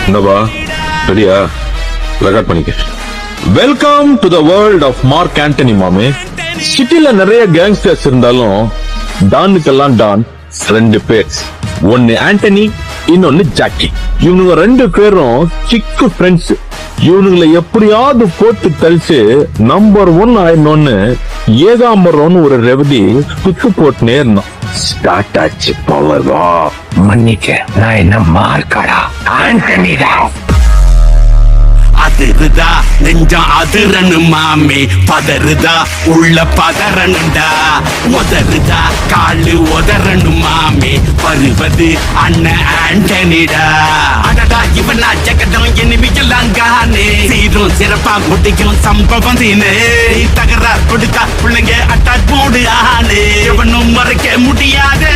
என்னப்பா ரெடியா? ரெக்கார்ட் பண்ணிக்க. Welcome to the world of Mark Antony மாமே. சிட்டில நிறைய கேங்ஸ்டர்ஸ் இருந்தாலும் டானுக்கெல்லாம் டான் ரெண்டு பேர். ஒன்னு ஆண்டனி, இன்னொன்னு ஜாக்கி. இவனுங்க ரெண்டு பேரும் சிக்கு ஃப்ரெண்ட்ஸ். இவனுங்களை எப்படியாவது போட்டு கழிச்சு நம்பர் 1 ஆயிடணும்னு ஏகாம்பரம்னு ஒரு ரெவதி குத்து போட்டுனே இருந்தான். ஸ்டார்ட் ஆச்சு பவர்வா. மன்னிக்க, நான் என்ன மார்க்காடா, ஆண்டனி தான். அதிருதா நெஞ்சம் அதிரனு மாமே, பதறுதா உள்ள பதறனுண்டா, உதறுதா காலு உதறனு மாமே, வருவது அண்ணன் ஆண்டனிடா. அடடா இவனா ஜெகதம் எனிமியெல்லாம் காணே, சீரும் சிறப்பா முடிக்கும் சம்பவம் தீனே. தகராறு கொடுத்தா பிள்ளைங்க அட்டாக் போடு ஆனே, எவனும் மறைக்க முடியாது.